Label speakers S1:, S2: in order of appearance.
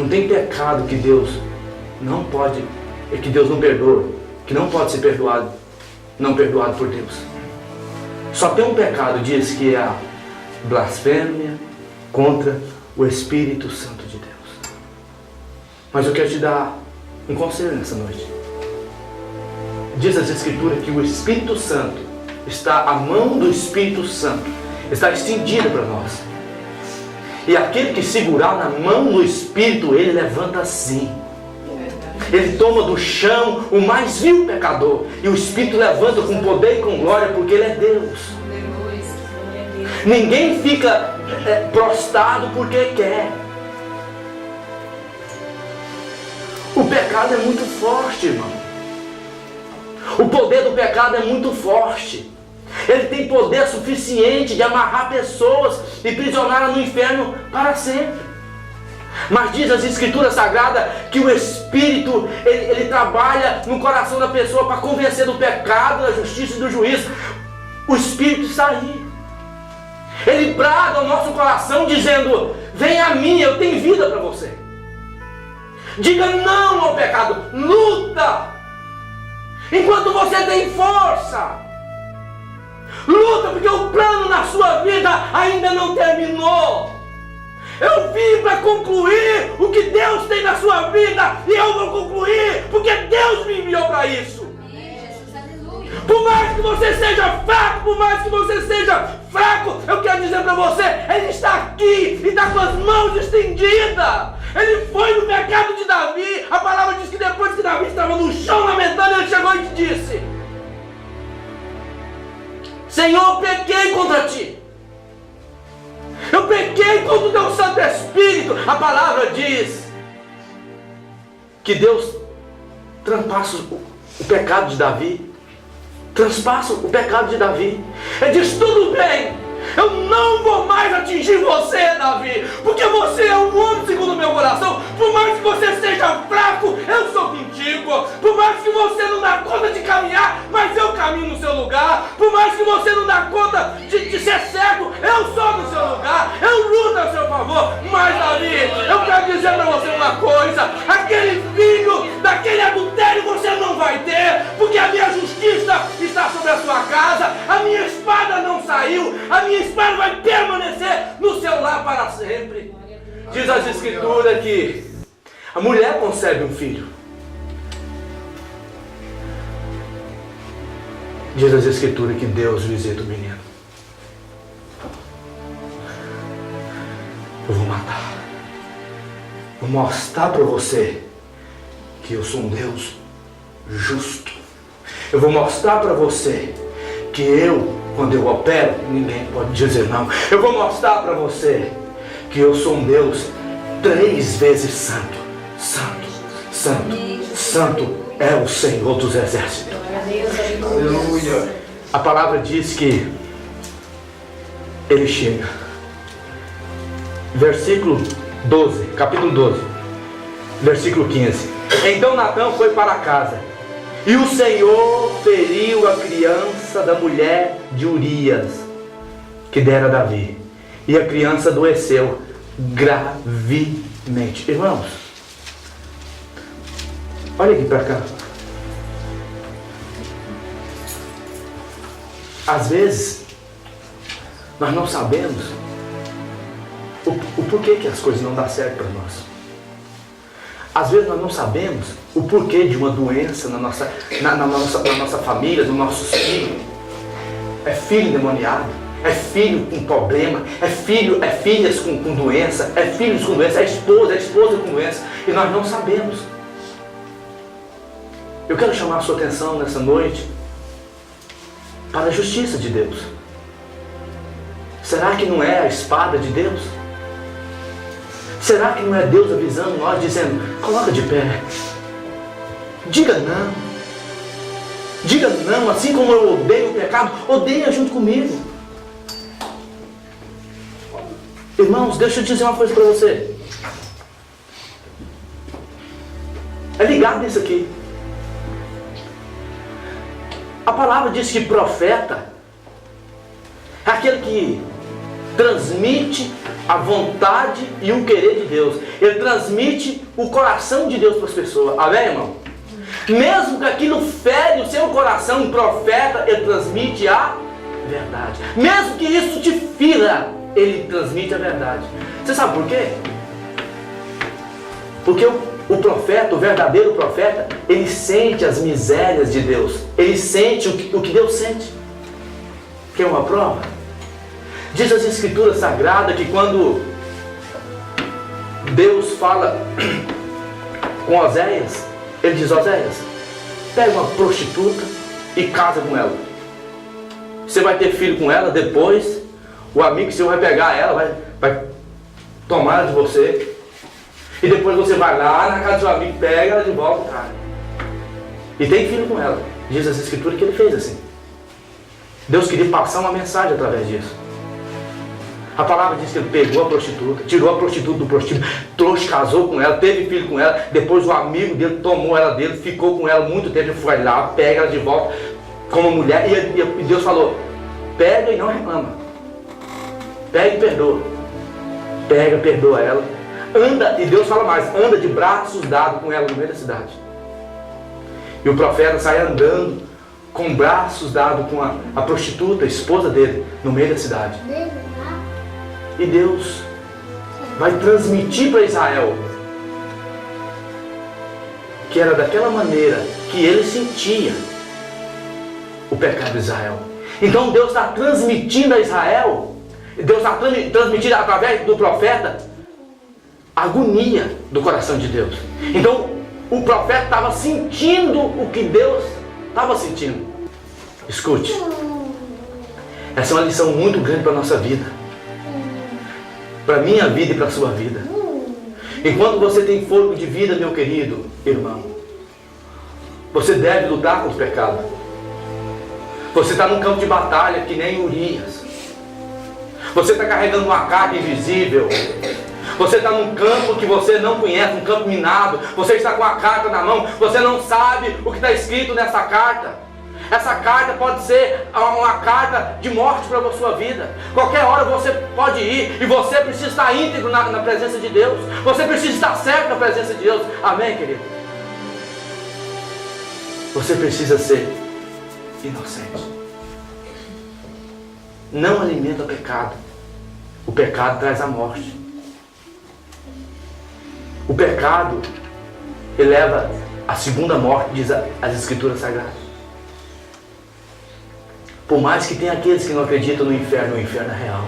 S1: Não tem pecado que Deus não pode, que Deus não perdoa, que não pode ser perdoado, não perdoado por Deus. Só tem um pecado, diz que é a blasfêmia contra o Espírito Santo de Deus. Mas eu quero te dar um conselho nessa noite. Diz as Escrituras que o Espírito Santo está, a mão do Espírito Santo está estendida para nós. E aquele que segurar na mão do Espírito, ele levanta assim. Ele toma do chão o mais vil pecador. E o Espírito levanta com poder e com glória, porque ele é Deus. Ninguém fica prostrado porque quer. O pecado é muito forte, irmão. O poder do pecado é muito forte. Ele tem poder suficiente de amarrar pessoas e prisioná-las no inferno para sempre. Mas diz as Escrituras Sagradas que o Espírito, ele trabalha no coração da pessoa para convencer do pecado, da justiça e do juízo. O Espírito está aí. Ele brada ao nosso coração dizendo: vem a mim, eu tenho vida para você. Diga não ao pecado, luta, enquanto você tem força. Luta, porque o plano na sua vida ainda não terminou. Eu vim para concluir o que Deus tem na sua vida, e eu vou concluir, porque Deus me enviou para isso. Por mais que você seja fraco, por mais que você seja fraco, eu quero dizer para você, Ele está aqui e está com as mãos estendidas. Ele foi no pecado de Davi. A palavra diz que depois que Davi estava no chão lamentando, ele chegou e disse: Senhor, eu pequei contra ti. Eu pequei contra o teu Santo Espírito. A palavra diz que Deus transpassa o pecado de Davi. Transpassa o pecado de Davi. Ele diz: tudo bem, eu não vou mais atingir você, Davi, porque você é um homem segundo o meu coração. Por mais que você seja fraco, eu sou contigo. Por mais que você não dá conta de caminhar, mas eu caminho no seu lugar. Por mais que você não dá conta de ser cego, eu sou no seu lugar. Eu luto a seu favor. Mas, Davi, eu quero dizer para você uma coisa: aquele filho daquele adultério você não vai ter, porque a minha justiça está sobre a sua casa. A minha espada não saiu. A minha espada vai permanecer no seu lar para sempre. Diz as Escrituras que a mulher concebe um filho. Diz as Escrituras que Deus visita o menino. Eu vou matar. Vou mostrar para você que eu sou um Deus justo. Eu vou mostrar para você que quando eu opero, ninguém pode dizer não. Eu vou mostrar para você que eu sou um Deus 3 vezes santo. Santo, santo, santo é o Senhor dos exércitos. Aleluia. A palavra diz que ele chega. Versículo 12, capítulo 12, versículo 15. Então Natã foi para casa, e o Senhor feriu a criança da mulher de Urias, que dera a Davi. E a criança adoeceu gravemente. Irmãos, olha aqui para cá. Às vezes, nós não sabemos o porquê que as coisas não dão certo para nós. Às vezes nós não sabemos o porquê de uma doença na nossa família, dos nossos filhos. É filho endemoniado, é filho com problema, é filhas com doença, é filhos com doença, é esposa com doença, e nós não sabemos. Eu quero chamar a sua atenção nessa noite para a justiça de Deus. Será que não é a espada de Deus? Será que não é Deus avisando nós, dizendo: coloca de pé, diga não. Diga não, assim como eu odeio o pecado, odeia junto comigo. Irmãos, deixa eu dizer uma coisa para você. É ligado nisso aqui. A palavra diz que profeta é aquele que transmite a vontade e o querer de Deus. Ele transmite o coração de Deus para as pessoas. Amém, irmão? Mesmo que aquilo fere o seu coração, um profeta, ele transmite a verdade. Mesmo que isso te fira, ele transmite a verdade. Você sabe por quê? Porque o profeta, o verdadeiro profeta, ele sente as misérias de Deus. Ele sente o que Deus sente. Quer uma prova? Diz as Escrituras Sagradas que quando Deus fala com Oséias, ele diz: Oséias, pega uma prostituta e casa com ela. Você vai ter filho com ela, depois o amigo seu vai pegar ela, vai tomar ela de você. E depois você vai lá na casa do seu amigo, pega ela de volta, cara. E tem filho com ela. Diz as Escrituras que ele fez assim. Deus queria passar uma mensagem através disso. A palavra diz que ele pegou a prostituta, tirou a prostituta do prostíbulo, trouxe, casou com ela, teve filho com ela. Depois o amigo dele tomou ela dele, ficou com ela muito tempo, foi lá, pega ela de volta como mulher. E Deus falou: pega e não reclama. Pega e perdoa. Pega, perdoa ela. Anda, e Deus fala mais, anda de braços dados com ela no meio da cidade. E o profeta sai andando com braços dados com a prostituta, a esposa dele, no meio da cidade. E Deus vai transmitir para Israel que era daquela maneira que ele sentia o pecado de Israel. Então Deus está transmitindo a Israel, Deus está transmitindo através do profeta a agonia do coração de Deus. Então o profeta estava sentindo o que Deus estava sentindo. Escute, essa é uma lição muito grande para a nossa vida, para a minha vida e para a sua vida. Enquanto você tem fôlego de vida, meu querido irmão, você deve lutar contra o pecado. Você está num campo de batalha que nem Urias. Você está carregando uma carga invisível. Você está num campo que você não conhece, um campo minado. Você está com a carta na mão, você não sabe o que está escrito nessa carta. Essa carta pode ser uma carta de morte para a sua vida. Qualquer hora você pode ir e você precisa estar íntegro na presença de Deus. Você precisa estar certo na presença de Deus. Amém, querido? Você precisa ser inocente. Não alimenta o pecado. O pecado traz a morte. O pecado eleva a segunda morte, diz as Escrituras Sagradas. Por mais que tenha aqueles que não acreditam no inferno, o inferno é real.